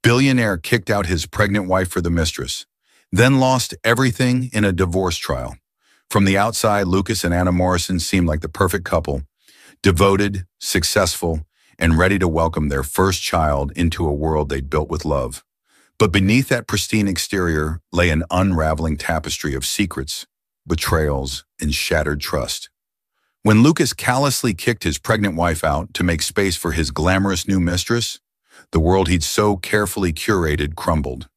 Billionaire kicked out his pregnant wife for the mistress, then lost everything in a divorce trial. From the outside, Lucas and Anna Morrison seemed like the perfect couple, devoted, successful, and ready to welcome their first child into a world they'd built with love. But beneath that pristine exterior lay an unraveling tapestry of secrets, betrayals, and shattered trust. When Lucas callously kicked his pregnant wife out to make space for his glamorous new mistress, the world he'd so carefully curated crumbled.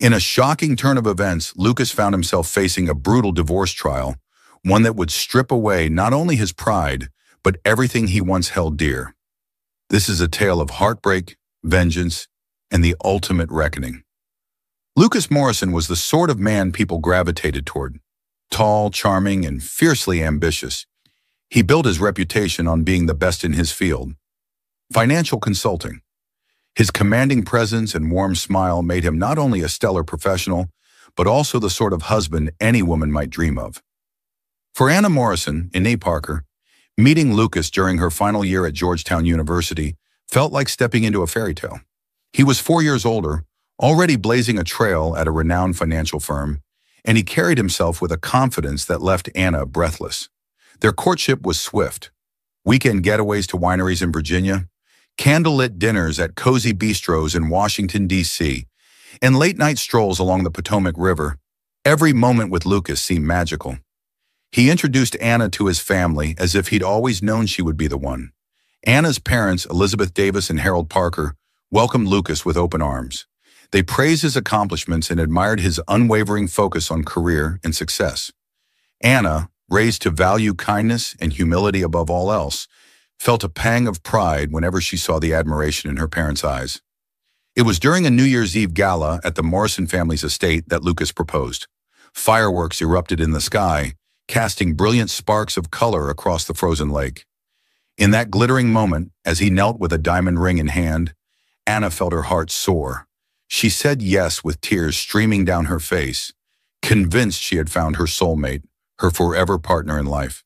In a shocking turn of events, Lucas found himself facing a brutal divorce trial, one that would strip away not only his pride, but everything he once held dear. This is a tale of heartbreak, vengeance, and the ultimate reckoning. Lucas Morrison was the sort of man people gravitated toward. Tall, charming, and fiercely ambitious, he built his reputation on being the best in his field. Financial consulting. His commanding presence and warm smile made him not only a stellar professional, but also the sort of husband any woman might dream of. For Anna Morrison, Inez Parker, meeting Lucas during her final year at Georgetown University felt like stepping into a fairy tale. He was 4 years older, already blazing a trail at a renowned financial firm, and he carried himself with a confidence that left Anna breathless. Their courtship was swift. Weekend getaways to wineries in Virginia, candlelit dinners at cozy bistros in Washington, D.C., and late-night strolls along the Potomac River. Every moment with Lucas seemed magical. He introduced Anna to his family as if he'd always known she would be the one. Anna's parents, Elizabeth Davis and Harold Parker, welcomed Lucas with open arms. They praised his accomplishments and admired his unwavering focus on career and success. Anna, raised to value kindness and humility above all else, felt a pang of pride whenever she saw the admiration in her parents' eyes. It was during a New Year's Eve gala at the Morrison family's estate that Lucas proposed. Fireworks erupted in the sky, casting brilliant sparks of color across the frozen lake. In that glittering moment, as he knelt with a diamond ring in hand, Anna felt her heart soar. She said yes with tears streaming down her face, convinced she had found her soulmate, her forever partner in life.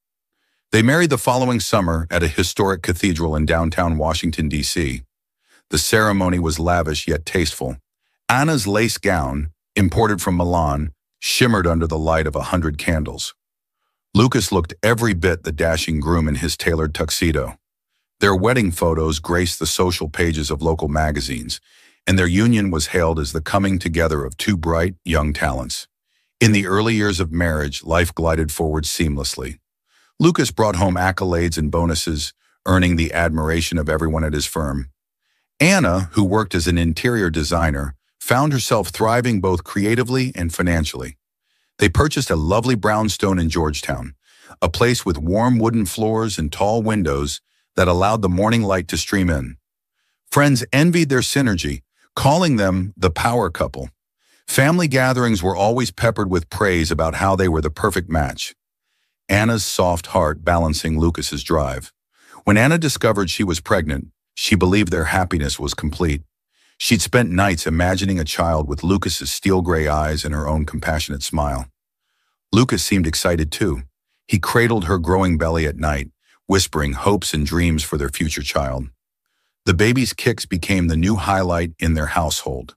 They married the following summer at a historic cathedral in downtown Washington, D.C. The ceremony was lavish yet tasteful. Anna's lace gown, imported from Milan, shimmered under the light of 100 candles. Lucas looked every bit the dashing groom in his tailored tuxedo. Their wedding photos graced the social pages of local magazines, and their union was hailed as the coming together of two bright, young talents. In the early years of marriage, life glided forward seamlessly. Lucas brought home accolades and bonuses, earning the admiration of everyone at his firm. Anna, who worked as an interior designer, found herself thriving both creatively and financially. They purchased a lovely brownstone in Georgetown, a place with warm wooden floors and tall windows that allowed the morning light to stream in. Friends envied their synergy, calling them the power couple. Family gatherings were always peppered with praise about how they were the perfect match. Anna's soft heart balancing Lucas's drive. When Anna discovered she was pregnant, she believed their happiness was complete. She'd spent nights imagining a child with Lucas's steel-gray eyes and her own compassionate smile. Lucas seemed excited too. He cradled her growing belly at night, whispering hopes and dreams for their future child. The baby's kicks became the new highlight in their household.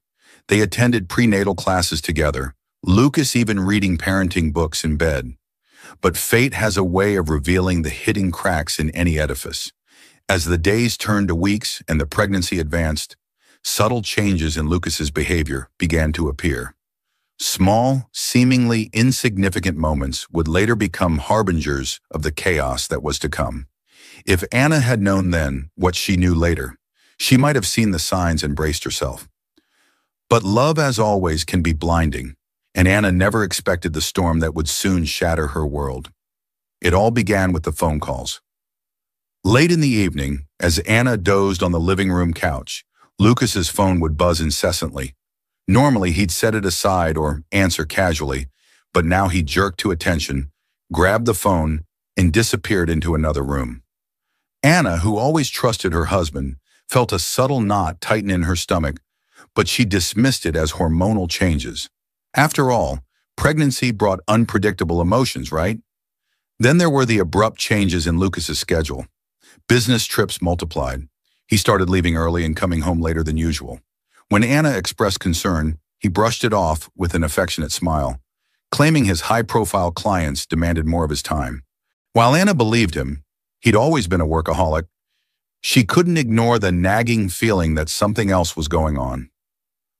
They attended prenatal classes together, Lucas even reading parenting books in bed. But fate has a way of revealing the hidden cracks in any edifice. As the days turned to weeks and the pregnancy advanced, subtle changes in Lucas's behavior began to appear. Small, seemingly insignificant moments would later become harbingers of the chaos that was to come. If Anna had known then what she knew later, she might have seen the signs and braced herself. But love, as always, can be blinding, and Anna never expected the storm that would soon shatter her world. It all began with the phone calls. Late in the evening, as Anna dozed on the living room couch, Lucas's phone would buzz incessantly. Normally, he'd set it aside or answer casually, but now he jerked to attention, grabbed the phone, and disappeared into another room. Anna, who always trusted her husband, felt a subtle knot tighten in her stomach, but she dismissed it as hormonal changes. After all, pregnancy brought unpredictable emotions, right? Then there were the abrupt changes in Lucas's schedule. Business trips multiplied. He started leaving early and coming home later than usual. When Anna expressed concern, he brushed it off with an affectionate smile, claiming his high-profile clients demanded more of his time. While Anna believed him, he'd always been a workaholic, she couldn't ignore the nagging feeling that something else was going on.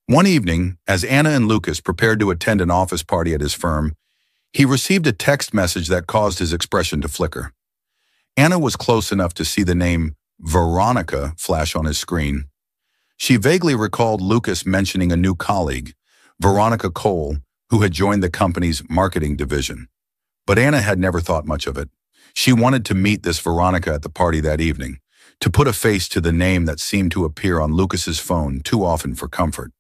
One evening, as Anna and Lucas prepared to attend an office party at his firm, he received a text message that caused his expression to flicker. Anna was close enough to see the name Veronica flash on his screen. She vaguely recalled Lucas mentioning a new colleague, Veronica Cole, who had joined the company's marketing division. But Anna had never thought much of it. She wanted to meet this Veronica at the party that evening, to put a face to the name that seemed to appear on Lucas's phone too often for comfort.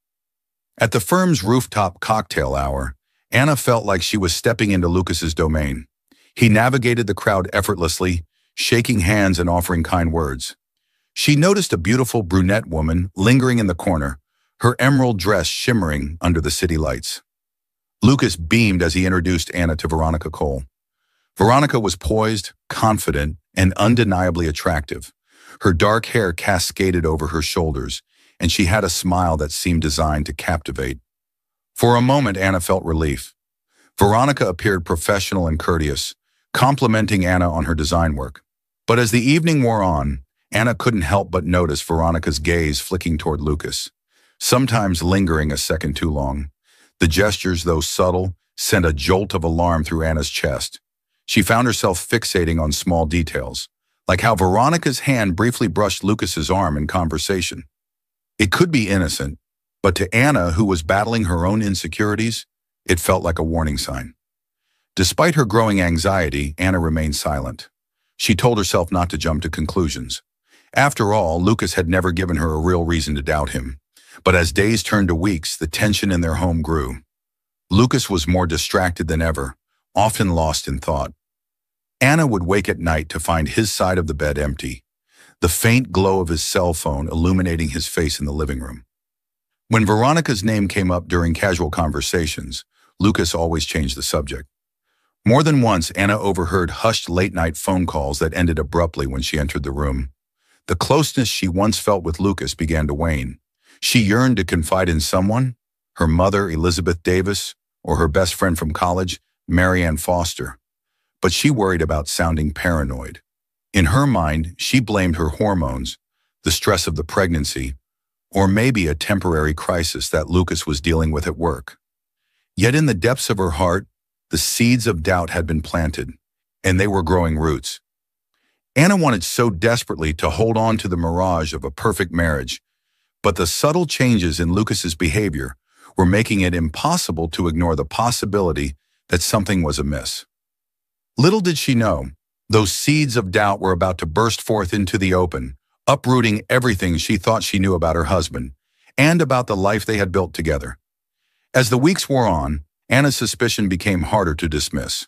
At the firm's rooftop cocktail hour, Anna felt like she was stepping into Lucas's domain. He navigated the crowd effortlessly, shaking hands and offering kind words. She noticed a beautiful brunette woman lingering in the corner, her emerald dress shimmering under the city lights. Lucas beamed as he introduced Anna to Veronica Cole. Veronica was poised, confident, and undeniably attractive. Her dark hair cascaded over her shoulders, and she had a smile that seemed designed to captivate. For a moment, Anna felt relief. Veronica appeared professional and courteous, complimenting Anna on her design work. But as the evening wore on, Anna couldn't help but notice Veronica's gaze flicking toward Lucas, sometimes lingering a second too long. The gestures, though subtle, sent a jolt of alarm through Anna's chest. She found herself fixating on small details, like how Veronica's hand briefly brushed Lucas's arm in conversation. It could be innocent, but to Anna, who was battling her own insecurities, it felt like a warning sign. Despite her growing anxiety, Anna remained silent. She told herself not to jump to conclusions. After all, Lucas had never given her a real reason to doubt him. But as days turned to weeks, the tension in their home grew. Lucas was more distracted than ever, often lost in thought. Anna would wake at night to find his side of the bed empty, the faint glow of his cell phone illuminating his face in the living room. When Veronica's name came up during casual conversations, Lucas always changed the subject. More than once, Anna overheard hushed late-night phone calls that ended abruptly when she entered the room. The closeness she once felt with Lucas began to wane. She yearned to confide in someone, her mother, Elizabeth Davis, or her best friend from college, Marianne Foster. But she worried about sounding paranoid. In her mind, she blamed her hormones, the stress of the pregnancy, or maybe a temporary crisis that Lucas was dealing with at work. Yet in the depths of her heart, the seeds of doubt had been planted, and they were growing roots. Anna wanted so desperately to hold on to the mirage of a perfect marriage, but the subtle changes in Lucas's behavior were making it impossible to ignore the possibility that something was amiss. Little did she know, those seeds of doubt were about to burst forth into the open, uprooting everything she thought she knew about her husband and about the life they had built together. As the weeks wore on, Anna's suspicion became harder to dismiss.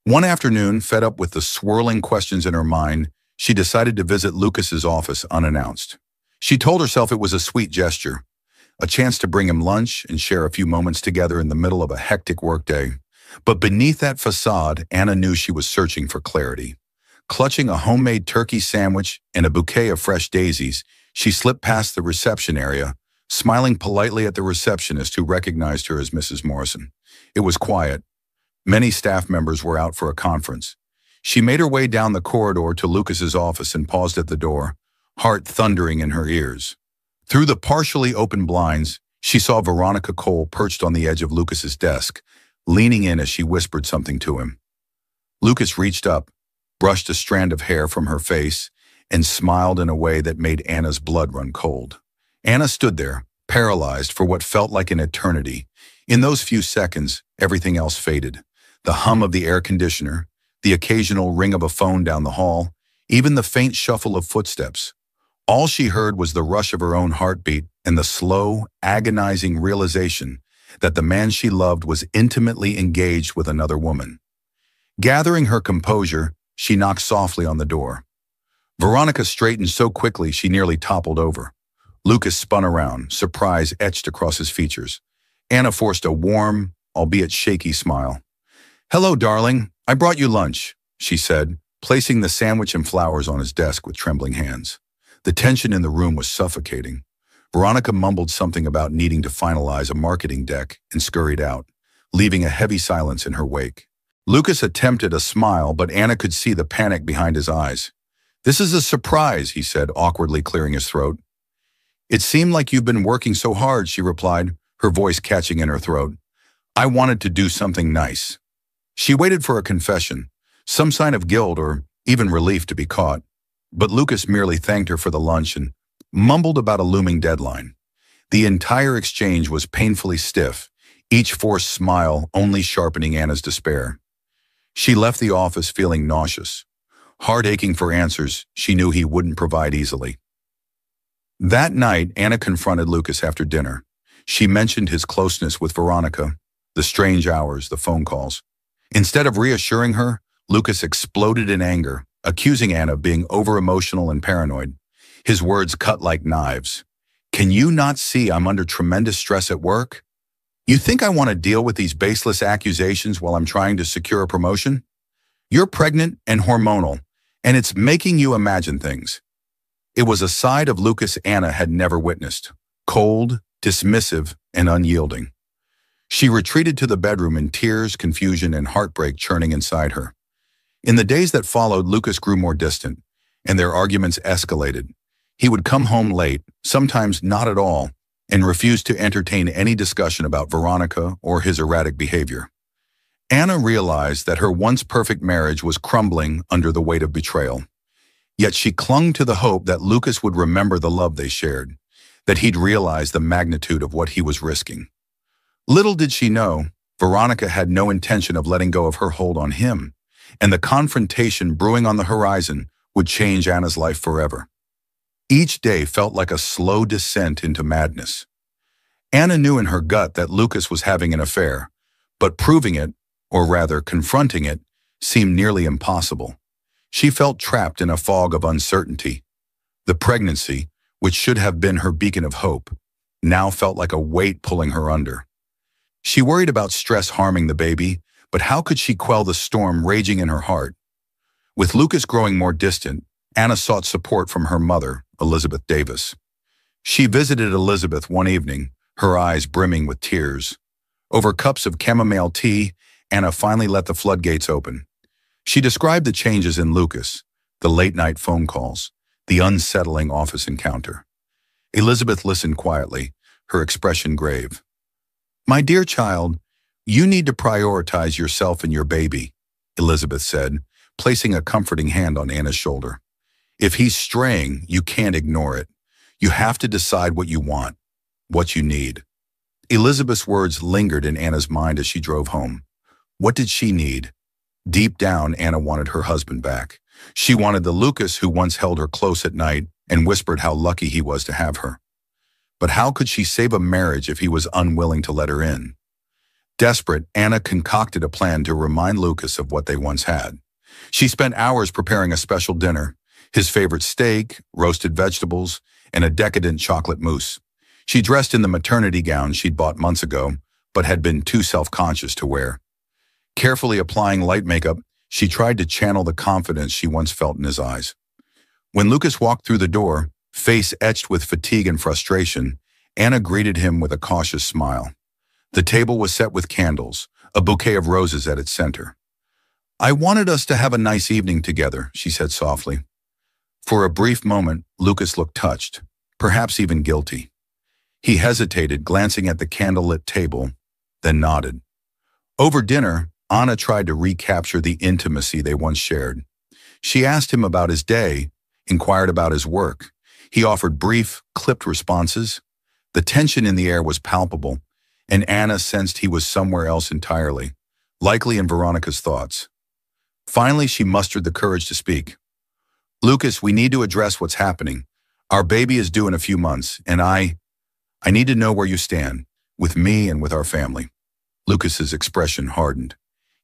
One afternoon, fed up with the swirling questions in her mind, she decided to visit Lucas's office unannounced. She told herself it was a sweet gesture, a chance to bring him lunch and share a few moments together in the middle of a hectic workday. But beneath that facade, Anna knew she was searching for clarity. Clutching a homemade turkey sandwich and a bouquet of fresh daisies, she slipped past the reception area, smiling politely at the receptionist who recognized her as Mrs. Morrison. It was quiet. Many staff members were out for a conference. She made her way down the corridor to Lucas's office and paused at the door, heart thundering in her ears. Through the partially open blinds, she saw Veronica Cole perched on the edge of Lucas's desk, leaning in as she whispered something to him. Lucas reached up, brushed a strand of hair from her face, and smiled in a way that made Anna's blood run cold. Anna stood there, paralyzed for what felt like an eternity. In those few seconds, everything else faded. The hum of the air conditioner, the occasional ring of a phone down the hall, even the faint shuffle of footsteps. All she heard was the rush of her own heartbeat and the slow, agonizing realization that the man she loved was intimately engaged with another woman. Gathering her composure, she knocked softly on the door. Veronica straightened so quickly she nearly toppled over. Lucas spun around, surprise etched across his features. Anna forced a warm, albeit shaky smile. "Hello, darling. I brought you lunch," she said, placing the sandwich and flowers on his desk with trembling hands. The tension in the room was suffocating. Veronica mumbled something about needing to finalize a marketing deck and scurried out, leaving a heavy silence in her wake. Lucas attempted a smile, but Anna could see the panic behind his eyes. "This is a surprise," he said, awkwardly clearing his throat. "It seemed like you've been working so hard," she replied, her voice catching in her throat. "I wanted to do something nice." She waited for a confession, some sign of guilt or even relief to be caught. But Lucas merely thanked her for the lunch and mumbled about a looming deadline. The entire exchange was painfully stiff, each forced smile only sharpening Anna's despair. She left the office feeling nauseous, heart aching for answers she knew he wouldn't provide easily. That night, Anna confronted Lucas after dinner. She mentioned his closeness with Veronica, the strange hours, the phone calls. Instead of reassuring her, Lucas exploded in anger, accusing Anna of being over-emotional and paranoid. His words cut like knives. "Can you not see I'm under tremendous stress at work? You think I want to deal with these baseless accusations while I'm trying to secure a promotion? You're pregnant and hormonal, and it's making you imagine things." It was a side of Lucas Anna had never witnessed, cold, dismissive, and unyielding. She retreated to the bedroom in tears, confusion, and heartbreak churning inside her. In the days that followed, Lucas grew more distant, and their arguments escalated. He would come home late, sometimes not at all, and refused to entertain any discussion about Veronica or his erratic behavior. Anna realized that her once perfect marriage was crumbling under the weight of betrayal. Yet she clung to the hope that Lucas would remember the love they shared, that he'd realize the magnitude of what he was risking. Little did she know, Veronica had no intention of letting go of her hold on him, and the confrontation brewing on the horizon would change Anna's life forever. Each day felt like a slow descent into madness. Anna knew in her gut that Lucas was having an affair, but proving it, or rather confronting it, seemed nearly impossible. She felt trapped in a fog of uncertainty. The pregnancy, which should have been her beacon of hope, now felt like a weight pulling her under. She worried about stress harming the baby, but how could she quell the storm raging in her heart? With Lucas growing more distant, Anna sought support from her mother, Elizabeth Davis. She visited Elizabeth one evening, her eyes brimming with tears. Over cups of chamomile tea, Anna finally let the floodgates open. She described the changes in Lucas, the late-night phone calls, the unsettling office encounter. Elizabeth listened quietly, her expression grave. "My dear child, you need to prioritize yourself and your baby," Elizabeth said, placing a comforting hand on Anna's shoulder. "If he's straying, you can't ignore it. You have to decide what you want, what you need." Elizabeth's words lingered in Anna's mind as she drove home. What did she need? Deep down, Anna wanted her husband back. She wanted the Lucas who once held her close at night and whispered how lucky he was to have her. But how could she save a marriage if he was unwilling to let her in? Desperate, Anna concocted a plan to remind Lucas of what they once had. She spent hours preparing a special dinner, his favorite steak, roasted vegetables, and a decadent chocolate mousse. She dressed in the maternity gown she'd bought months ago, but had been too self-conscious to wear. Carefully applying light makeup, she tried to channel the confidence she once felt in his eyes. When Lucas walked through the door, face etched with fatigue and frustration, Anna greeted him with a cautious smile. The table was set with candles, a bouquet of roses at its center. "I wanted us to have a nice evening together," she said softly. For a brief moment, Lucas looked touched, perhaps even guilty. He hesitated, glancing at the candlelit table, then nodded. Over dinner, Anna tried to recapture the intimacy they once shared. She asked him about his day, inquired about his work. He offered brief, clipped responses. The tension in the air was palpable, and Anna sensed he was somewhere else entirely, likely in Veronica's thoughts. Finally, she mustered the courage to speak. "Lucas, we need to address what's happening. Our baby is due in a few months, and I need to know where you stand, with me and with our family." Lucas's expression hardened.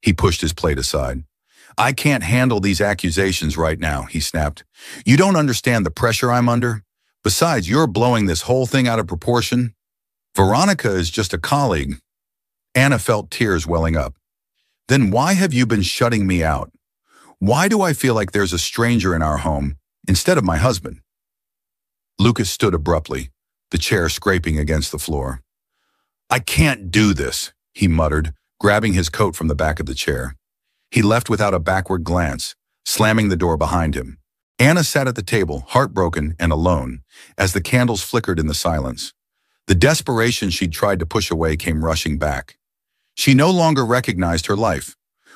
He pushed his plate aside. "I can't handle these accusations right now," he snapped. "You don't understand the pressure I'm under. Besides, you're blowing this whole thing out of proportion. Veronica is just a colleague." Anna felt tears welling up. "Then why have you been shutting me out? Why do I feel like there's a stranger in our home instead of my husband?" Lucas stood abruptly, the chair scraping against the floor. "I can't do this," he muttered, grabbing his coat from the back of the chair. He left without a backward glance, slamming the door behind him. Anna sat at the table, heartbroken and alone, as the candles flickered in the silence. The desperation she'd tried to push away came rushing back. She no longer recognized her life.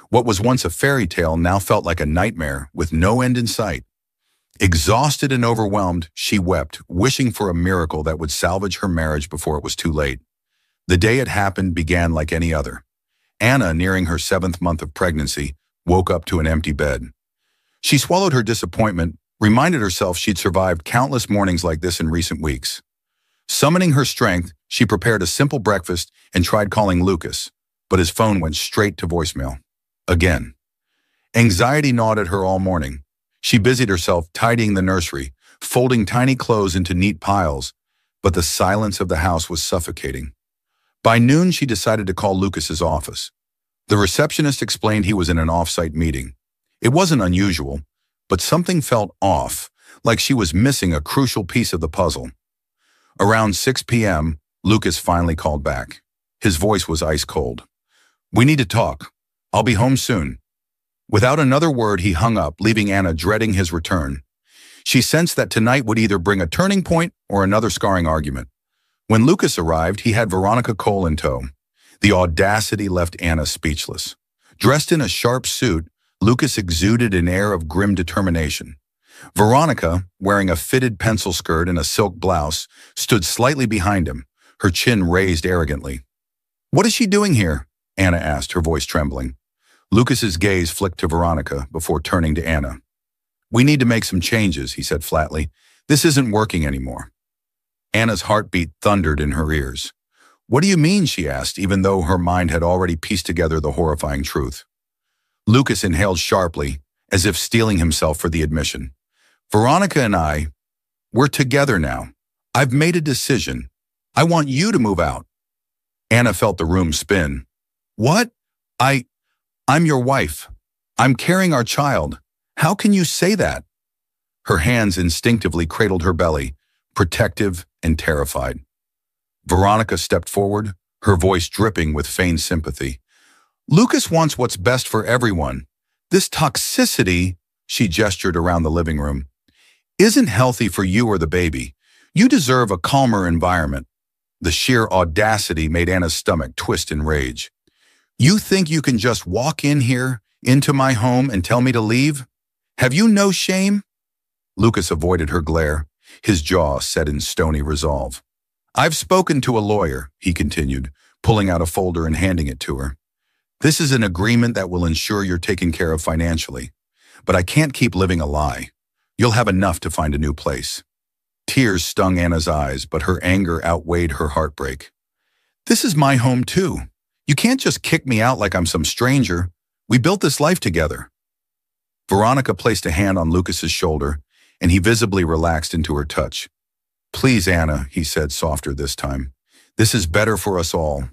What was once a fairy tale now felt like a nightmare with no end in sight. Exhausted and overwhelmed, she wept, wishing for a miracle that would salvage her marriage before it was too late. The day it happened began like any other. Anna, nearing her 7th month of pregnancy, woke up to an empty bed. She swallowed her disappointment, reminded herself she'd survived countless mornings like this in recent weeks. Summoning her strength, she prepared a simple breakfast and tried calling Lucas, but his phone went straight to voicemail. Again. Anxiety gnawed at her all morning. She busied herself tidying the nursery, folding tiny clothes into neat piles, but the silence of the house was suffocating. By noon, she decided to call Lucas's office. The receptionist explained he was in an off-site meeting. It wasn't unusual, but something felt off, like she was missing a crucial piece of the puzzle. Around 6 p.m., Lucas finally called back. His voice was ice cold. "We need to talk. I'll be home soon." Without another word, he hung up, leaving Anna dreading his return. She sensed that tonight would either bring a turning point or another scarring argument. When Lucas arrived, he had Veronica Cole in tow. The audacity left Anna speechless. Dressed in a sharp suit, Lucas exuded an air of grim determination. Veronica, wearing a fitted pencil skirt and a silk blouse, stood slightly behind him, her chin raised arrogantly. "What is she doing here?" Anna asked, her voice trembling. Lucas's gaze flicked to Veronica before turning to Anna. "We need to make some changes," he said flatly. "This isn't working anymore." Anna's heartbeat thundered in her ears. "What do you mean?" she asked, even though her mind had already pieced together the horrifying truth. Lucas inhaled sharply, as if steeling himself for the admission. "Veronica and we're together now. I've made a decision. I want you to move out." Anna felt the room spin. "What? I'm your wife. I'm carrying our child. How can you say that?" Her hands instinctively cradled her belly, protective and terrified. Veronica stepped forward, her voice dripping with feigned sympathy. "Lucas wants what's best for everyone. This toxicity," she gestured around the living room, "isn't healthy for you or the baby. You deserve a calmer environment." The sheer audacity made Anna's stomach twist in rage. "You think you can just walk in here, into my home, and tell me to leave? Have you no shame?" Lucas avoided her glare, his jaw set in stony resolve. "I've spoken to a lawyer," he continued, pulling out a folder and handing it to her. "This is an agreement that will ensure you're taken care of financially. But I can't keep living a lie. You'll have enough to find a new place." Tears stung Anna's eyes, but her anger outweighed her heartbreak. "This is my home too. You can't just kick me out like I'm some stranger. We built this life together." Veronica placed a hand on Lucas's shoulder, and he visibly relaxed into her touch. "Please, Anna," he said softer this time. "This is better for us all."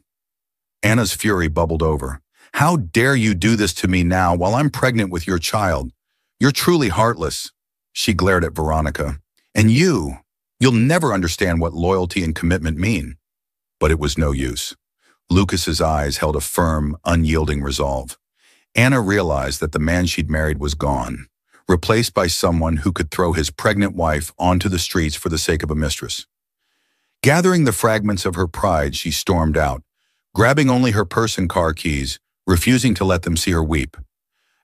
Anna's fury bubbled over. "How dare you do this to me now while I'm pregnant with your child? You're truly heartless." She glared at Veronica. "And you'll never understand what loyalty and commitment mean." But it was no use. Lucas's eyes held a firm, unyielding resolve. Anna realized that the man she'd married was gone, replaced by someone who could throw his pregnant wife onto the streets for the sake of a mistress. Gathering the fragments of her pride, she stormed out, grabbing only her purse and car keys, refusing to let them see her weep.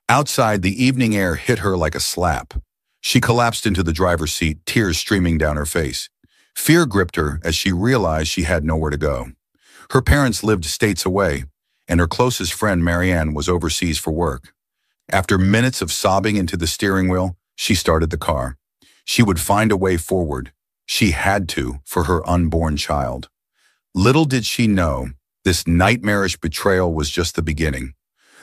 Outside, the evening air hit her like a slap. She collapsed into the driver's seat, tears streaming down her face. Fear gripped her as she realized she had nowhere to go. Her parents lived states away, and her closest friend, Marianne, was overseas for work. After minutes of sobbing into the steering wheel, she started the car. She would find a way forward. She had to, for her unborn child. Little did she know, this nightmarish betrayal was just the beginning.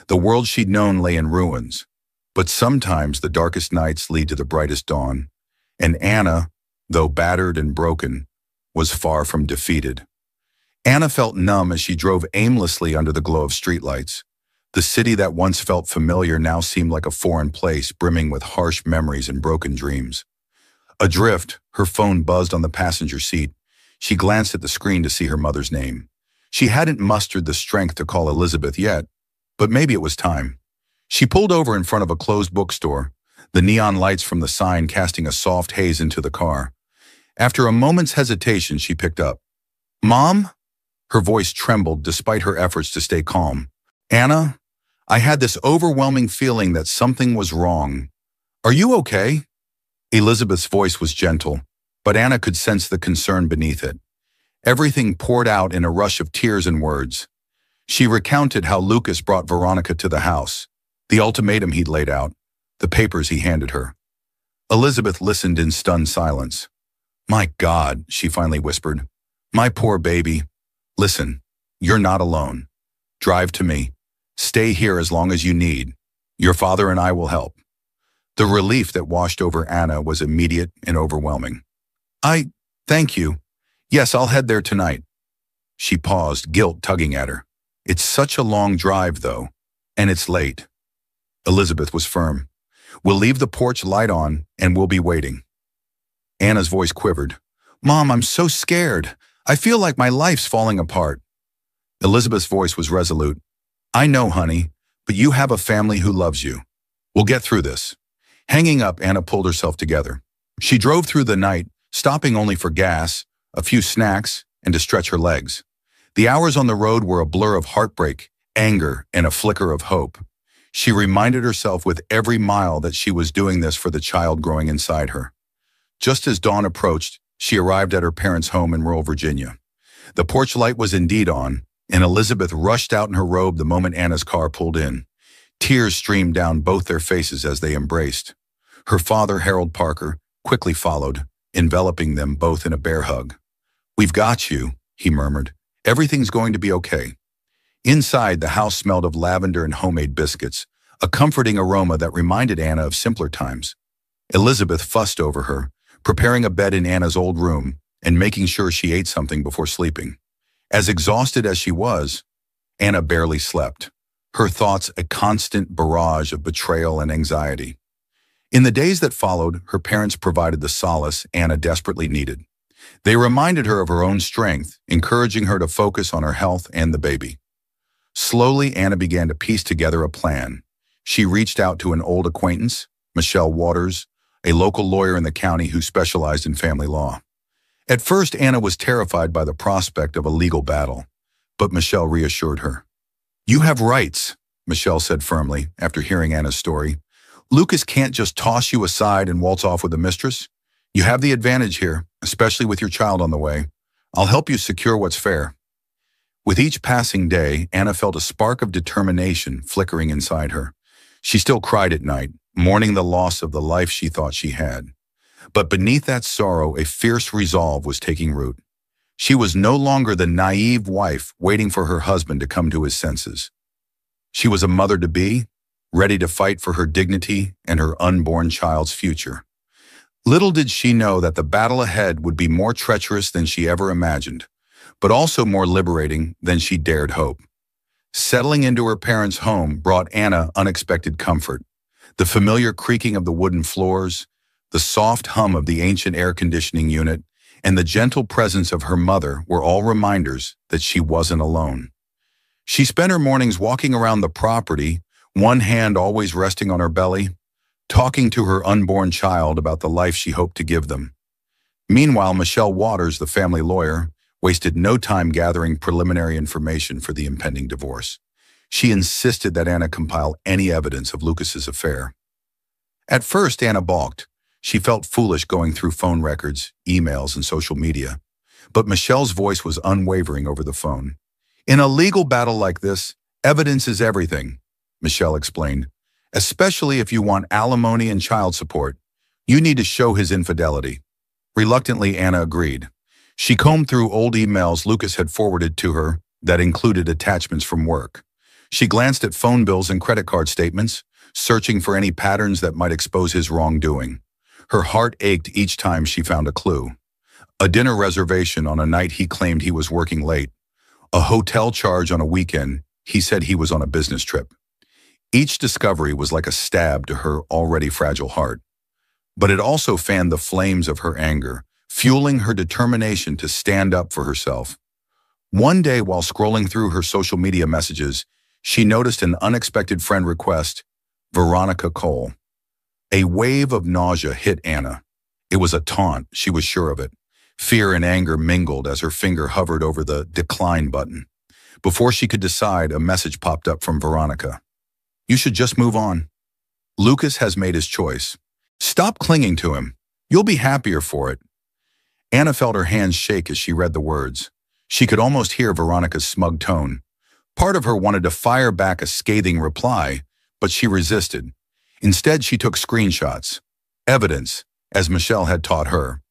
The world she'd known lay in ruins. But sometimes the darkest nights lead to the brightest dawn. And Anna, though battered and broken, was far from defeated. Anna felt numb as she drove aimlessly under the glow of streetlights. The city that once felt familiar now seemed like a foreign place, brimming with harsh memories and broken dreams. Adrift, her phone buzzed on the passenger seat. She glanced at the screen to see her mother's name. She hadn't mustered the strength to call Elizabeth yet, but maybe it was time. She pulled over in front of a closed bookstore, the neon lights from the sign casting a soft haze into the car. After a moment's hesitation, she picked up. "Mom?" Her voice trembled despite her efforts to stay calm. "Anna, I had this overwhelming feeling that something was wrong. Are you okay?" Elizabeth's voice was gentle, but Anna could sense the concern beneath it. Everything poured out in a rush of tears and words. She recounted how Lucas brought Veronica to the house, the ultimatum he'd laid out, the papers he handed her. Elizabeth listened in stunned silence. "My God," she finally whispered. "My poor baby. Listen, you're not alone. Drive to me. Stay here as long as you need. Your father and I will help." The relief that washed over Anna was immediate and overwhelming. Thank you. Yes, I'll head there tonight." She paused, guilt tugging at her. "It's such a long drive, though, and it's late." Elizabeth was firm. "We'll leave the porch light on, and we'll be waiting." Anna's voice quivered. "Mom, I'm so scared. I feel like my life's falling apart." Elizabeth's voice was resolute. "I know, honey, but you have a family who loves you. We'll get through this." Hanging up, Anna pulled herself together. She drove through the night, stopping only for gas, a few snacks, and to stretch her legs. The hours on the road were a blur of heartbreak, anger, and a flicker of hope. She reminded herself with every mile that she was doing this for the child growing inside her. Just as dawn approached, she arrived at her parents' home in rural Virginia. The porch light was indeed on, and Elizabeth rushed out in her robe the moment Anna's car pulled in. Tears streamed down both their faces as they embraced. Her father, Harold Parker, quickly followed, enveloping them both in a bear hug. "We've got you," he murmured. "Everything's going to be okay." Inside, the house smelled of lavender and homemade biscuits, a comforting aroma that reminded Anna of simpler times. Elizabeth fussed over her, preparing a bed in Anna's old room and making sure she ate something before sleeping. As exhausted as she was, Anna barely slept, her thoughts a constant barrage of betrayal and anxiety. In the days that followed, her parents provided the solace Anna desperately needed. They reminded her of her own strength, encouraging her to focus on her health and the baby. Slowly, Anna began to piece together a plan. She reached out to an old acquaintance, Michelle Waters, a local lawyer in the county who specialized in family law. At first, Anna was terrified by the prospect of a legal battle, but Michelle reassured her. "You have rights," Michelle said firmly after hearing Anna's story. "Lucas can't just toss you aside and waltz off with a mistress. You have the advantage here, especially with your child on the way. I'll help you secure what's fair." With each passing day, Anna felt a spark of determination flickering inside her. She still cried at night, mourning the loss of the life she thought she had. But beneath that sorrow, a fierce resolve was taking root. She was no longer the naive wife waiting for her husband to come to his senses. She was a mother-to-be, ready to fight for her dignity and her unborn child's future. Little did she know that the battle ahead would be more treacherous than she ever imagined, but also more liberating than she dared hope. Settling into her parents' home brought Anna unexpected comfort. The familiar creaking of the wooden floors, the soft hum of the ancient air conditioning unit, and the gentle presence of her mother were all reminders that she wasn't alone. She spent her mornings walking around the property, one hand always resting on her belly, talking to her unborn child about the life she hoped to give them. Meanwhile, Michelle Waters, the family lawyer, wasted no time gathering preliminary information for the impending divorce. She insisted that Anna compile any evidence of Lucas's affair. At first, Anna balked. She felt foolish going through phone records, emails, and social media. But Michelle's voice was unwavering over the phone. "In a legal battle like this, evidence is everything," Michelle explained. "Especially if you want alimony and child support. You need to show his infidelity." Reluctantly, Anna agreed. She combed through old emails Lucas had forwarded to her that included attachments from work. She glanced at phone bills and credit card statements, searching for any patterns that might expose his wrongdoing. Her heart ached each time she found a clue. A dinner reservation on a night he claimed he was working late. A hotel charge on a weekend he said he was on a business trip. Each discovery was like a stab to her already fragile heart. But it also fanned the flames of her anger, fueling her determination to stand up for herself. One day, while scrolling through her social media messages, she noticed an unexpected friend request, Veronica Cole. A wave of nausea hit Anna. It was a taunt, she was sure of it. Fear and anger mingled as her finger hovered over the decline button. Before she could decide, a message popped up from Veronica. You should just move on. Lucas has made his choice. Stop clinging to him. You'll be happier for it. Anna felt her hands shake as she read the words. She could almost hear Veronica's smug tone. Part of her wanted to fire back a scathing reply, but she resisted. Instead, she took screenshots. Evidence, as Michelle had taught her.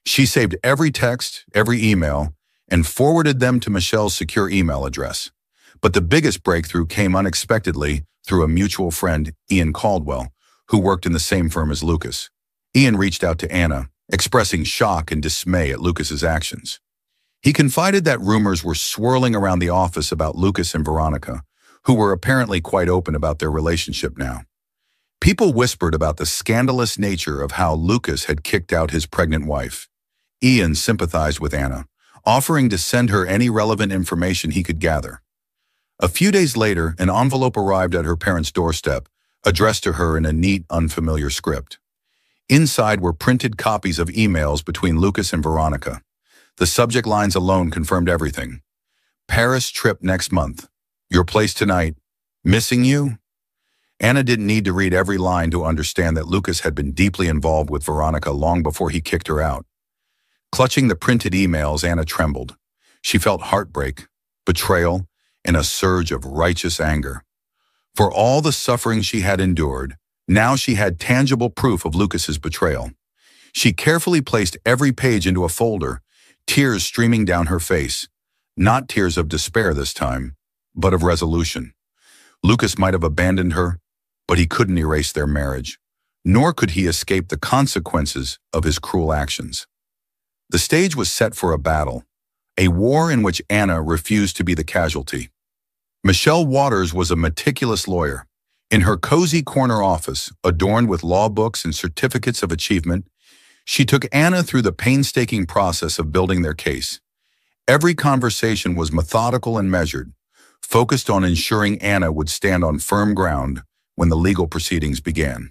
She saved every text, every email, and forwarded them to Michelle's secure email address. But the biggest breakthrough came unexpectedly through a mutual friend, Ian Caldwell, who worked in the same firm as Lucas. Ian reached out to Anna, expressing shock and dismay at Lucas's actions. He confided that rumors were swirling around the office about Lucas and Veronica, who were apparently quite open about their relationship now. People whispered about the scandalous nature of how Lucas had kicked out his pregnant wife. Ian sympathized with Anna, offering to send her any relevant information he could gather. A few days later, an envelope arrived at her parents' doorstep, addressed to her in a neat, unfamiliar script. Inside were printed copies of emails between Lucas and Veronica. The subject lines alone confirmed everything. Paris trip next month. Your place tonight. Missing you? Anna didn't need to read every line to understand that Lucas had been deeply involved with Veronica long before he kicked her out. Clutching the printed emails, Anna trembled. She felt heartbreak, betrayal, and a surge of righteous anger. For all the suffering she had endured, now she had tangible proof of Lucas's betrayal. She carefully placed every page into a folder, tears streaming down her face. Not tears of despair this time, but of resolution. Lucas might have abandoned her, but he couldn't erase their marriage, nor could he escape the consequences of his cruel actions. The stage was set for a battle, a war in which Anna refused to be the casualty. Michelle Waters was a meticulous lawyer. In her cozy corner office, adorned with law books and certificates of achievement, she took Anna through the painstaking process of building their case. Every conversation was methodical and measured, focused on ensuring Anna would stand on firm ground when the legal proceedings began.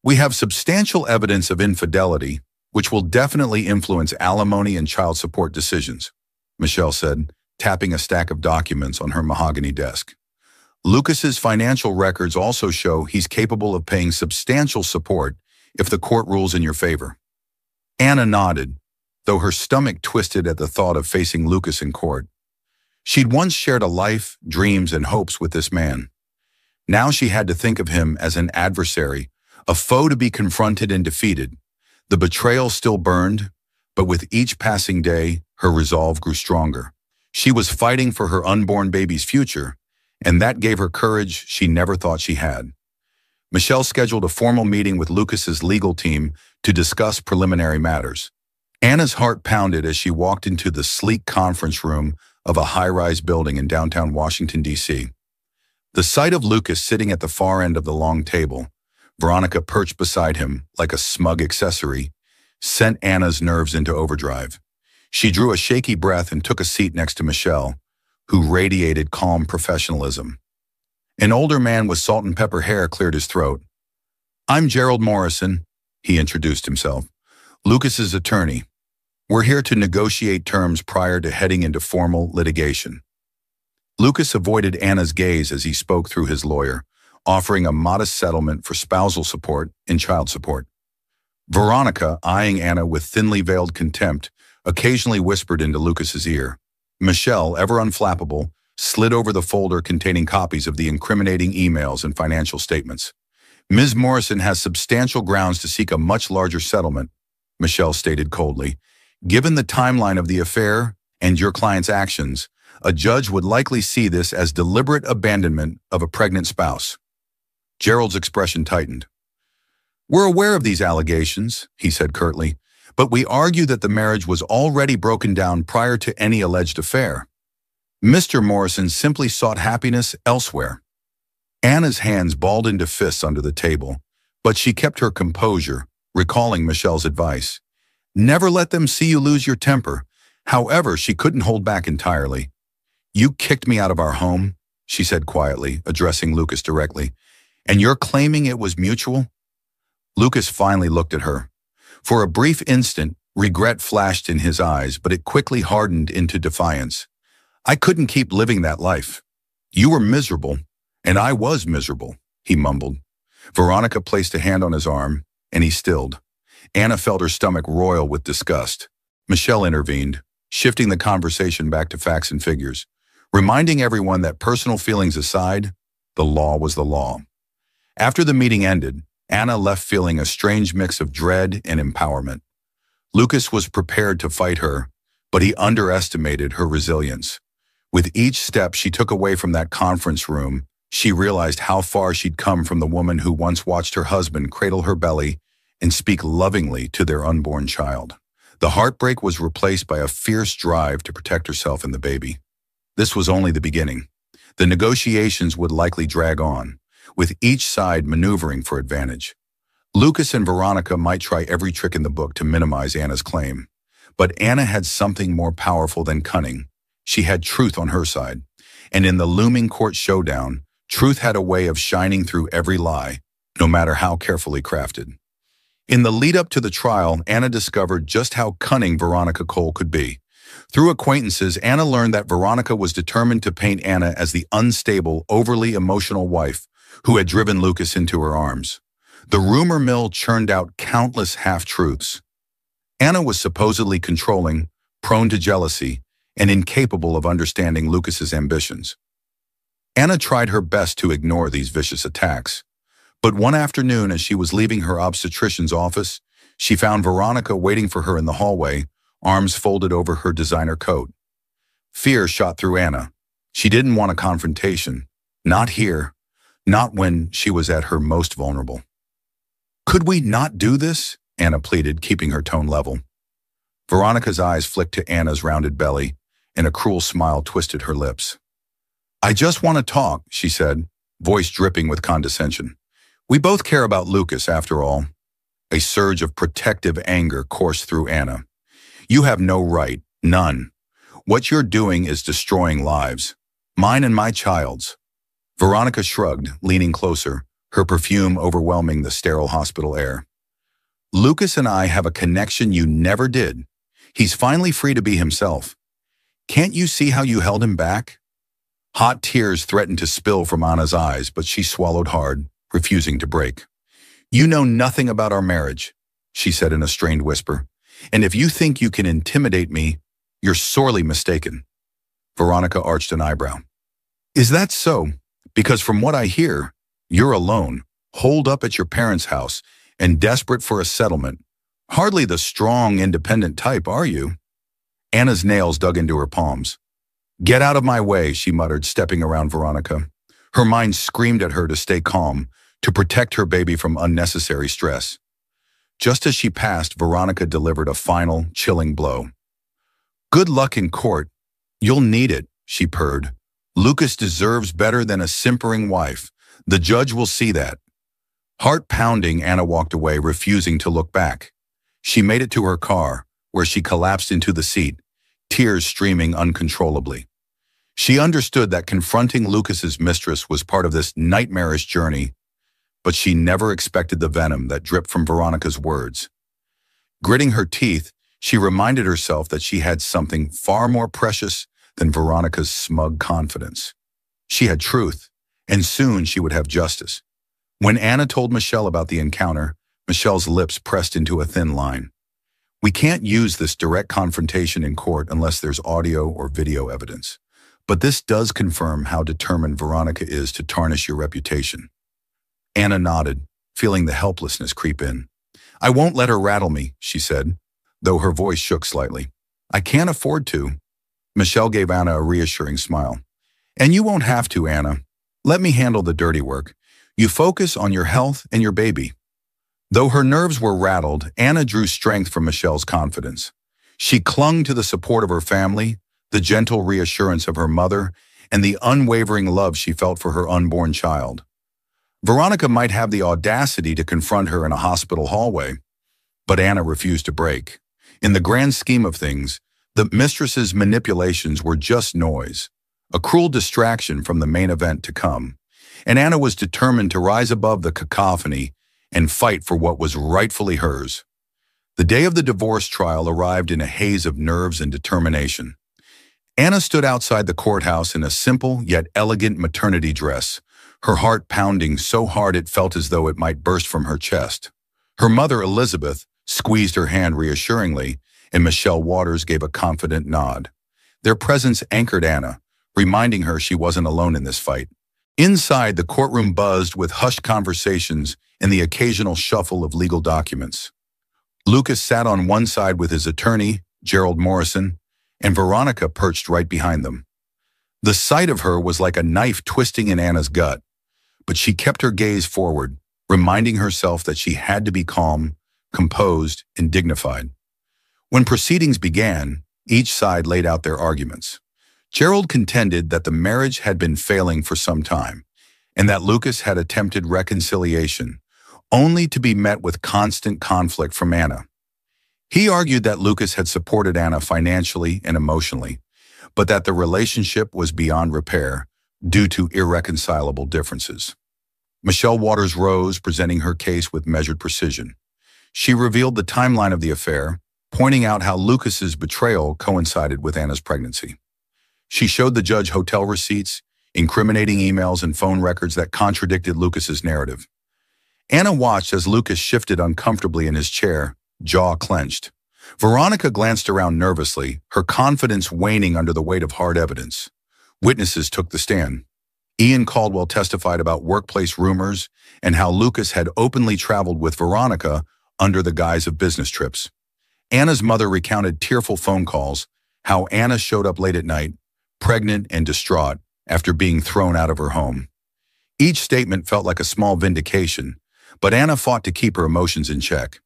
We have substantial evidence of infidelity, which will definitely influence alimony and child support decisions, Michelle said, tapping a stack of documents on her mahogany desk. Lucas's financial records also show he's capable of paying substantial support if the court rules in your favor. Anna nodded, though her stomach twisted at the thought of facing Lucas in court. She'd once shared a life, dreams, and hopes with this man. Now she had to think of him as an adversary, a foe to be confronted and defeated. The betrayal still burned, but with each passing day, her resolve grew stronger. She was fighting for her unborn baby's future, and that gave her courage she never thought she had. Michelle scheduled a formal meeting with Lucas's legal team to discuss preliminary matters. Anna's heart pounded as she walked into the sleek conference room of a high-rise building in downtown Washington, D.C. The sight of Lucas sitting at the far end of the long table, Veronica perched beside him like a smug accessory, sent Anna's nerves into overdrive. She drew a shaky breath and took a seat next to Michelle, who radiated calm professionalism. An older man with salt and pepper hair cleared his throat. I'm Gerald Morrison, he introduced himself, Lucas's attorney. We're here to negotiate terms prior to heading into formal litigation. Lucas avoided Anna's gaze as he spoke through his lawyer, offering a modest settlement for spousal support and child support. Veronica, eyeing Anna with thinly veiled contempt, occasionally whispered into Lucas's ear. Michelle, ever unflappable, slid over the folder containing copies of the incriminating emails and financial statements. Ms. Morrison has substantial grounds to seek a much larger settlement, Michelle stated coldly. Given the timeline of the affair and your client's actions, a judge would likely see this as deliberate abandonment of a pregnant spouse. Gerald's expression tightened. We're aware of these allegations, he said curtly, but we argue that the marriage was already broken down prior to any alleged affair. Mr. Morrison simply sought happiness elsewhere. Anna's hands balled into fists under the table, but she kept her composure, recalling Michelle's advice. Never let them see you lose your temper. However, she couldn't hold back entirely. You kicked me out of our home, she said quietly, addressing Lucas directly. And you're claiming it was mutual? Lucas finally looked at her. For a brief instant, regret flashed in his eyes, but it quickly hardened into defiance. I couldn't keep living that life. You were miserable, and I was miserable, he mumbled. Veronica placed a hand on his arm, and he stilled. Anna felt her stomach roil with disgust. Michelle intervened, shifting the conversation back to facts and figures, reminding everyone that personal feelings aside, the law was the law. After the meeting ended, Anna left feeling a strange mix of dread and empowerment. Lucas was prepared to fight her, but he underestimated her resilience. With each step she took away from that conference room, she realized how far she'd come from the woman who once watched her husband cradle her belly and speak lovingly to their unborn child. The heartbreak was replaced by a fierce drive to protect herself and the baby. This was only the beginning. The negotiations would likely drag on, with each side maneuvering for advantage. Lucas and Veronica might try every trick in the book to minimize Anna's claim, but Anna had something more powerful than cunning. She had truth on her side, and in the looming court showdown, truth had a way of shining through every lie, no matter how carefully crafted. In the lead-up to the trial, Anna discovered just how cunning Veronica Cole could be. Through acquaintances, Anna learned that Veronica was determined to paint Anna as the unstable, overly emotional wife who had driven Lucas into her arms. The rumor mill churned out countless half-truths. Anna was supposedly controlling, prone to jealousy, and incapable of understanding Lucas's ambitions. Anna tried her best to ignore these vicious attacks. But one afternoon, as she was leaving her obstetrician's office, she found Veronica waiting for her in the hallway, arms folded over her designer coat. Fear shot through Anna. She didn't want a confrontation. Not here. Not when she was at her most vulnerable. "Could we not do this?" Anna pleaded, keeping her tone level. Veronica's eyes flicked to Anna's rounded belly, and a cruel smile twisted her lips. "I just want to talk," she said, voice dripping with condescension. "We both care about Lucas, after all." A surge of protective anger coursed through Anna. "You have no right, none. What you're doing is destroying lives. Mine and my child's." Veronica shrugged, leaning closer, her perfume overwhelming the sterile hospital air. "Lucas and I have a connection you never did. He's finally free to be himself. Can't you see how you held him back?" Hot tears threatened to spill from Anna's eyes, but she swallowed hard, refusing to break. "You know nothing about our marriage," she said in a strained whisper. "And if you think you can intimidate me, you're sorely mistaken." Veronica arched an eyebrow. "Is that so? Because from what I hear, you're alone, holed up at your parents' house, and desperate for a settlement. Hardly the strong, independent type, are you?" Anna's nails dug into her palms. "Get out of my way," she muttered, stepping around Veronica. Her mind screamed at her to stay calm, to protect her baby from unnecessary stress. Just as she passed, Veronica delivered a final, chilling blow. "Good luck in court. You'll need it," she purred. "Lucas deserves better than a simpering wife. The judge will see that." Heart pounding, Anna walked away, refusing to look back. She made it to her car, where she collapsed into the seat, tears streaming uncontrollably. She understood that confronting Lucas's mistress was part of this nightmarish journey, but she never expected the venom that dripped from Veronica's words. Gritting her teeth, she reminded herself that she had something far more precious than Veronica's smug confidence. She had truth, and soon she would have justice. When Anna told Michelle about the encounter, Michelle's lips pressed into a thin line. "We can't use this direct confrontation in court unless there's audio or video evidence. But this does confirm how determined Veronica is to tarnish your reputation." Anna nodded, feeling the helplessness creep in. "I won't let her rattle me," she said, though her voice shook slightly. "I can't afford to." Michelle gave Anna a reassuring smile. "And you won't have to, Anna. Let me handle the dirty work. You focus on your health and your baby." Though her nerves were rattled, Anna drew strength from Michelle's confidence. She clung to the support of her family, the gentle reassurance of her mother, and the unwavering love she felt for her unborn child. Veronica might have the audacity to confront her in a hospital hallway, but Anna refused to break. In the grand scheme of things, the mistress's manipulations were just noise, a cruel distraction from the main event to come, and Anna was determined to rise above the cacophony and fight for what was rightfully hers. The day of the divorce trial arrived in a haze of nerves and determination. Anna stood outside the courthouse in a simple yet elegant maternity dress, her heart pounding so hard it felt as though it might burst from her chest. Her mother, Elizabeth, squeezed her hand reassuringly, and Michelle Waters gave a confident nod. Their presence anchored Anna, reminding her she wasn't alone in this fight. Inside, the courtroom buzzed with hushed conversations and the occasional shuffle of legal documents. Lucas sat on one side with his attorney, Gerald Morrison, and Veronica perched right behind them. The sight of her was like a knife twisting in Anna's gut, but she kept her gaze forward, reminding herself that she had to be calm, composed, and dignified. When proceedings began, each side laid out their arguments. Gerald contended that the marriage had been failing for some time, and that Lucas had attempted reconciliation, only to be met with constant conflict from Anna. He argued that Lucas had supported Anna financially and emotionally, but that the relationship was beyond repair due to irreconcilable differences. Michelle Waters rose, presenting her case with measured precision. She revealed the timeline of the affair, pointing out how Lucas's betrayal coincided with Anna's pregnancy. She showed the judge hotel receipts, incriminating emails, and phone records that contradicted Lucas's narrative. Anna watched as Lucas shifted uncomfortably in his chair, jaw clenched. Veronica glanced around nervously, her confidence waning under the weight of hard evidence. Witnesses took the stand. Ian Caldwell testified about workplace rumors and how Lucas had openly traveled with Veronica under the guise of business trips. Anna's mother recounted tearful phone calls, how Anna showed up late at night, pregnant and distraught, after being thrown out of her home. Each statement felt like a small vindication, but Anna fought to keep her emotions in check.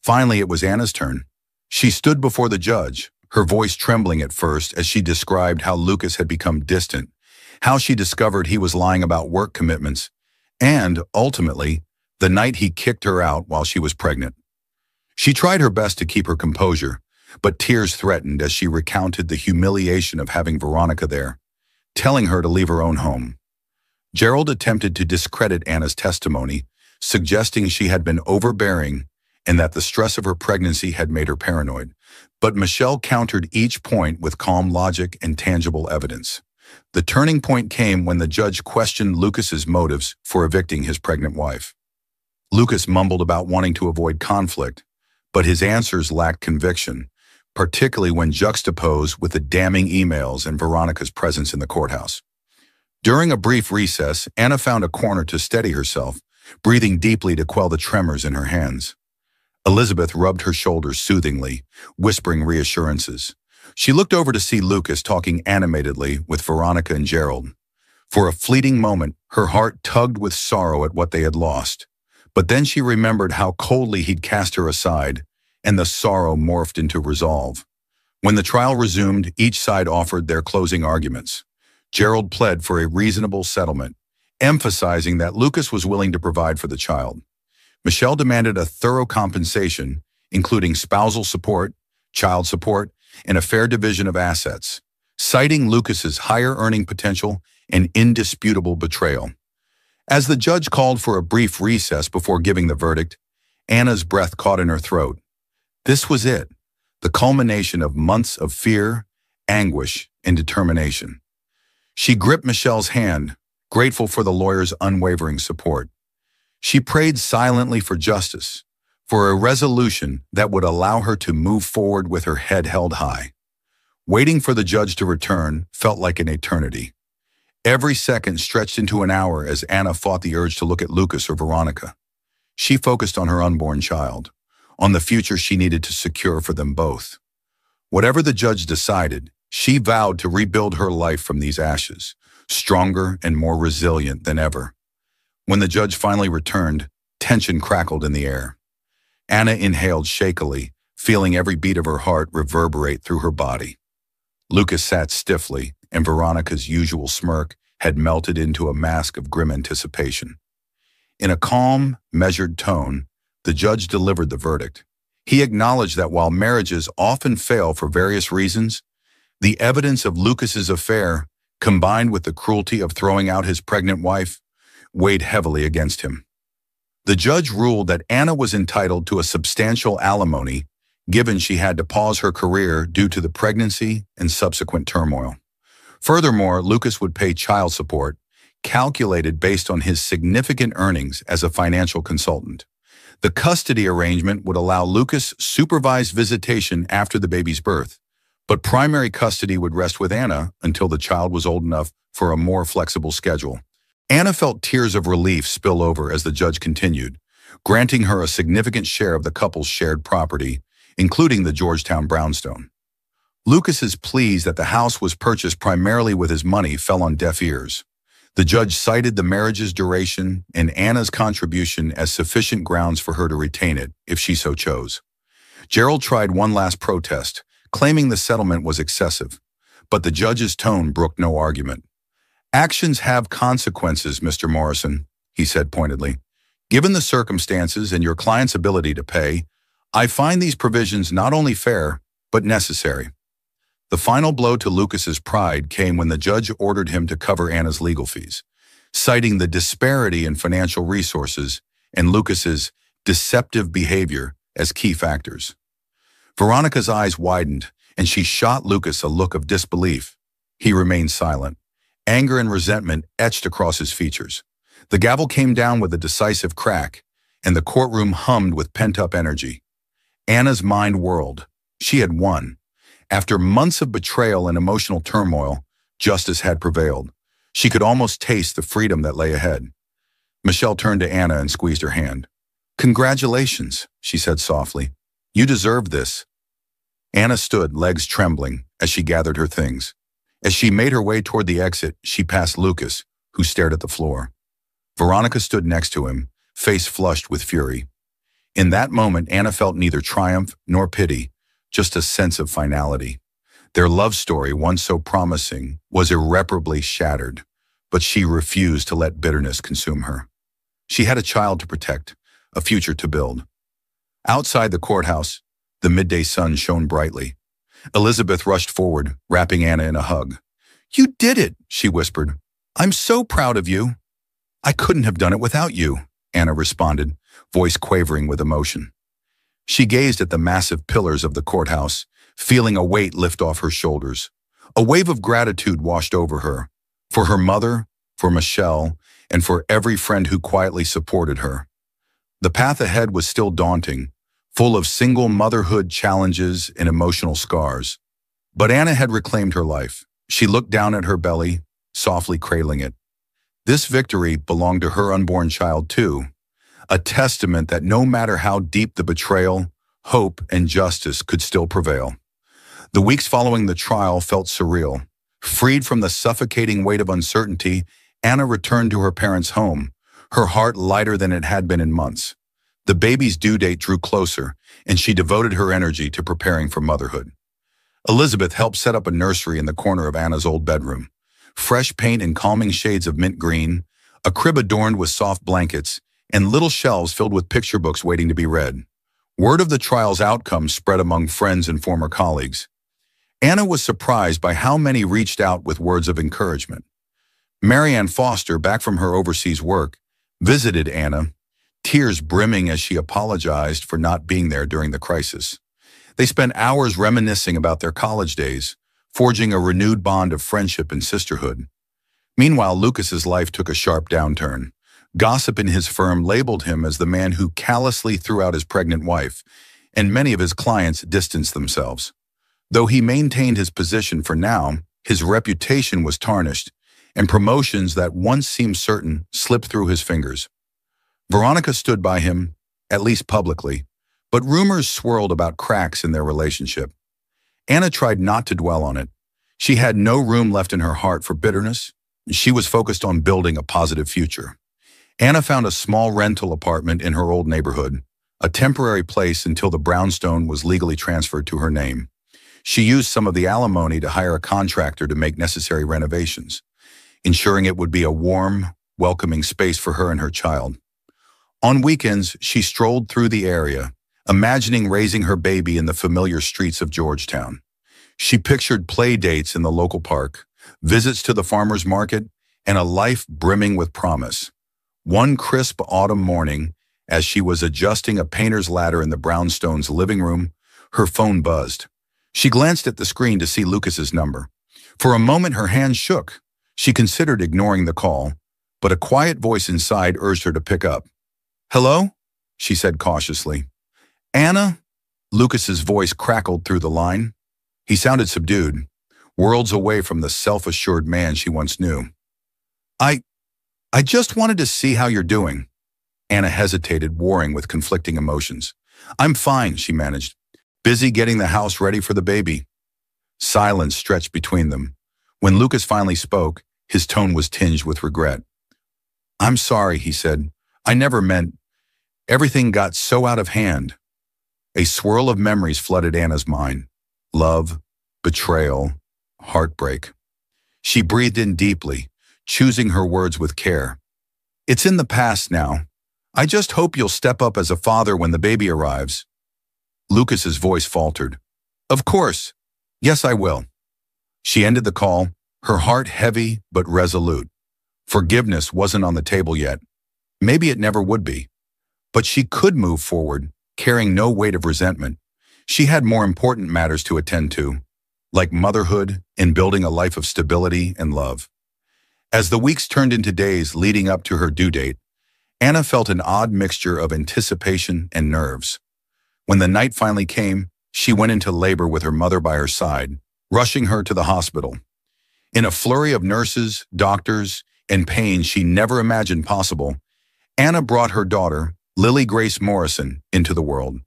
Finally, it was Anna's turn. She stood before the judge, her voice trembling at first as she described how Lucas had become distant, how she discovered he was lying about work commitments, and, ultimately, the night he kicked her out while she was pregnant. She tried her best to keep her composure, but tears threatened as she recounted the humiliation of having Veronica there, telling her to leave her own home. Gerald attempted to discredit Anna's testimony, suggesting she had been overbearing and that the stress of her pregnancy had made her paranoid. But Michelle countered each point with calm logic and tangible evidence. The turning point came when the judge questioned Lucas's motives for evicting his pregnant wife. Lucas mumbled about wanting to avoid conflict, but his answers lacked conviction, particularly when juxtaposed with the damning emails and Veronica's presence in the courthouse. During a brief recess, Anna found a corner to steady herself, breathing deeply to quell the tremors in her hands. Elizabeth rubbed her shoulders soothingly, whispering reassurances. She looked over to see Lucas talking animatedly with Veronica and Gerald. For a fleeting moment, her heart tugged with sorrow at what they had lost. But then she remembered how coldly he'd cast her aside, and the sorrow morphed into resolve. When the trial resumed, each side offered their closing arguments. Gerald pled for a reasonable settlement, emphasizing that Lucas was willing to provide for the child. Michelle demanded a thorough compensation, including spousal support, child support, and a fair division of assets, citing Lucas's higher earning potential and indisputable betrayal. As the judge called for a brief recess before giving the verdict, Anna's breath caught in her throat. This was it, the culmination of months of fear, anguish, and determination. She gripped Michelle's hand, grateful for the lawyer's unwavering support. She prayed silently for justice, for a resolution that would allow her to move forward with her head held high. Waiting for the judge to return felt like an eternity. Every second stretched into an hour as Anna fought the urge to look at Lucas or Veronica. She focused on her unborn child, on the future she needed to secure for them both. Whatever the judge decided, she vowed to rebuild her life from these ashes, stronger and more resilient than ever. When the judge finally returned, tension crackled in the air. Anna inhaled shakily, feeling every beat of her heart reverberate through her body. Lucas sat stiffly, and Veronica's usual smirk had melted into a mask of grim anticipation. In a calm, measured tone, the judge delivered the verdict. He acknowledged that while marriages often fail for various reasons, the evidence of Lucas's affair, combined with the cruelty of throwing out his pregnant wife, weighed heavily against him. The judge ruled that Anna was entitled to a substantial alimony, given she had to pause her career due to the pregnancy and subsequent turmoil. Furthermore, Lucas would pay child support, calculated based on his significant earnings as a financial consultant. The custody arrangement would allow Lucas supervised visitation after the baby's birth, but primary custody would rest with Anna until the child was old enough for a more flexible schedule. Anna felt tears of relief spill over as the judge continued, granting her a significant share of the couple's shared property, including the Georgetown brownstone. Lucas's pleas that the house was purchased primarily with his money fell on deaf ears. The judge cited the marriage's duration and Anna's contribution as sufficient grounds for her to retain it, if she so chose. Gerald tried one last protest, claiming the settlement was excessive, but the judge's tone brooked no argument. "Actions have consequences, Mr. Morrison," he said pointedly. "Given the circumstances and your client's ability to pay, I find these provisions not only fair, but necessary." The final blow to Lucas's pride came when the judge ordered him to cover Anna's legal fees, citing the disparity in financial resources and Lucas's deceptive behavior as key factors. Veronica's eyes widened, and she shot Lucas a look of disbelief. He remained silent. Anger and resentment etched across his features. The gavel came down with a decisive crack, and the courtroom hummed with pent-up energy. Anna's mind whirled. She had won. After months of betrayal and emotional turmoil, justice had prevailed. She could almost taste the freedom that lay ahead. Michelle turned to Anna and squeezed her hand. "Congratulations," she said softly. "You deserve this." Anna stood, legs trembling, as she gathered her things. As she made her way toward the exit, she passed Lucas, who stared at the floor. Veronica stood next to him, face flushed with fury. In that moment, Anna felt neither triumph nor pity, just a sense of finality. Their love story, once so promising, was irreparably shattered, but she refused to let bitterness consume her. She had a child to protect, a future to build. Outside the courthouse, the midday sun shone brightly. Elizabeth rushed forward, wrapping Anna in a hug. "You did it," she whispered. "I'm so proud of you." "I couldn't have done it without you," Anna responded, voice quavering with emotion. She gazed at the massive pillars of the courthouse, feeling a weight lift off her shoulders. A wave of gratitude washed over her, for her mother, for Michelle, and for every friend who quietly supported her. The path ahead was still daunting, full of single motherhood challenges and emotional scars. But Anna had reclaimed her life. She looked down at her belly, softly cradling it. This victory belonged to her unborn child too, a testament that no matter how deep the betrayal, hope and justice could still prevail. The weeks following the trial felt surreal. Freed from the suffocating weight of uncertainty, Anna returned to her parents' home, her heart lighter than it had been in months. The baby's due date drew closer, and she devoted her energy to preparing for motherhood. Elizabeth helped set up a nursery in the corner of Anna's old bedroom. Fresh paint and calming shades of mint green, a crib adorned with soft blankets, and little shelves filled with picture books waiting to be read. Word of the trial's outcome spread among friends and former colleagues. Anna was surprised by how many reached out with words of encouragement. Marianne Foster, back from her overseas work, visited Anna, tears brimming as she apologized for not being there during the crisis. They spent hours reminiscing about their college days, forging a renewed bond of friendship and sisterhood. Meanwhile, Lucas's life took a sharp downturn. Gossip in his firm labeled him as the man who callously threw out his pregnant wife, and many of his clients distanced themselves. Though he maintained his position for now, his reputation was tarnished, and promotions that once seemed certain slipped through his fingers. Veronica stood by him, at least publicly, but rumors swirled about cracks in their relationship. Anna tried not to dwell on it. She had no room left in her heart for bitterness. She was focused on building a positive future. Anna found a small rental apartment in her old neighborhood, a temporary place until the brownstone was legally transferred to her name. She used some of the alimony to hire a contractor to make necessary renovations, ensuring it would be a warm, welcoming space for her and her child. On weekends, she strolled through the area, imagining raising her baby in the familiar streets of Georgetown. She pictured play dates in the local park, visits to the farmer's market, and a life brimming with promise. One crisp autumn morning, as she was adjusting a painter's ladder in the brownstones' living room, her phone buzzed. She glanced at the screen to see Lucas's number. For a moment, her hands shook. She considered ignoring the call, but a quiet voice inside urged her to pick up. "Hello?" she said cautiously. "Anna?" Lucas's voice crackled through the line. He sounded subdued, worlds away from the self-assured man she once knew. I just wanted to see how you're doing." Anna hesitated, warring with conflicting emotions. "I'm fine," she managed. "Busy getting the house ready for the baby." Silence stretched between them. When Lucas finally spoke, his tone was tinged with regret. "I'm sorry," he said. "I never meant. Everything got so out of hand." A swirl of memories flooded Anna's mind. Love, betrayal, heartbreak. She breathed in deeply, choosing her words with care. "It's in the past now. I just hope you'll step up as a father when the baby arrives." Lucas's voice faltered. "Of course. Yes, I will." She ended the call, her heart heavy but resolute. Forgiveness wasn't on the table yet. Maybe it never would be. But she could move forward, carrying no weight of resentment. She had more important matters to attend to, like motherhood and building a life of stability and love. As the weeks turned into days leading up to her due date, Anna felt an odd mixture of anticipation and nerves. When the night finally came, she went into labor with her mother by her side, rushing her to the hospital. In a flurry of nurses, doctors, and pain she never imagined possible, Anna brought her daughter, Lily Grace Morrison, into the world.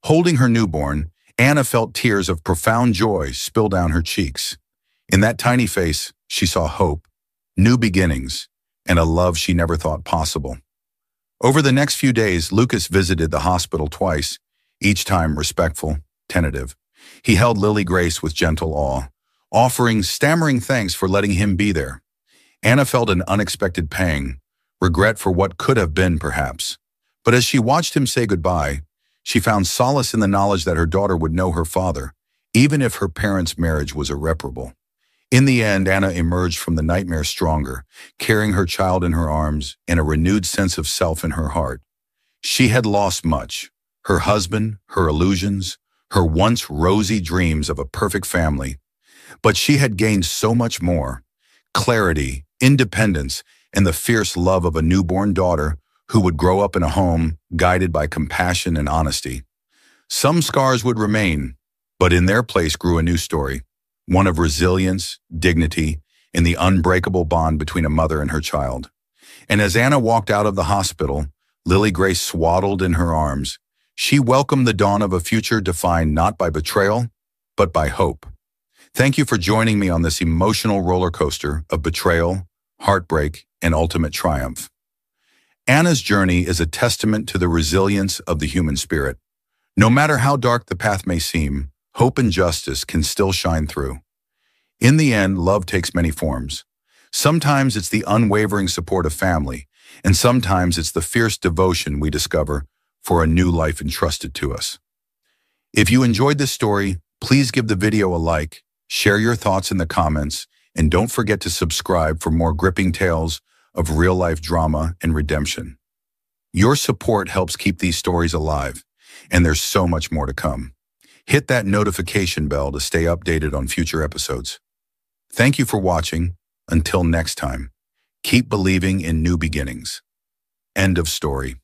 Holding her newborn, Anna felt tears of profound joy spill down her cheeks. In that tiny face, she saw hope, new beginnings, and a love she never thought possible. Over the next few days, Lucas visited the hospital twice, each time respectful, tentative. He held Lily Grace with gentle awe, offering stammering thanks for letting him be there. Anna felt an unexpected pang, regret for what could have been, perhaps. But as she watched him say goodbye, she found solace in the knowledge that her daughter would know her father, even if her parents' marriage was irreparable. In the end, Anna emerged from the nightmare stronger, carrying her child in her arms and a renewed sense of self in her heart. She had lost much: her husband, her illusions, her once rosy dreams of a perfect family. But she had gained so much more: clarity, independence, and the fierce love of a newborn daughter who would grow up in a home guided by compassion and honesty. Some scars would remain, but in their place grew a new story, one of resilience, dignity, and the unbreakable bond between a mother and her child. And as Anna walked out of the hospital, Lily Grace swaddled in her arms, she welcomed the dawn of a future defined not by betrayal, but by hope. Thank you for joining me on this emotional roller coaster of betrayal, heartbreak, and ultimate triumph. Anna's journey is a testament to the resilience of the human spirit. No matter how dark the path may seem, hope and justice can still shine through. In the end, love takes many forms. Sometimes it's the unwavering support of family, and sometimes it's the fierce devotion we discover for a new life entrusted to us. If you enjoyed this story, please give the video a like, share your thoughts in the comments, and don't forget to subscribe for more gripping tales of real-life drama and redemption. Your support helps keep these stories alive, and there's so much more to come. Hit that notification bell to stay updated on future episodes. Thank you for watching. Until next time, keep believing in new beginnings. End of story.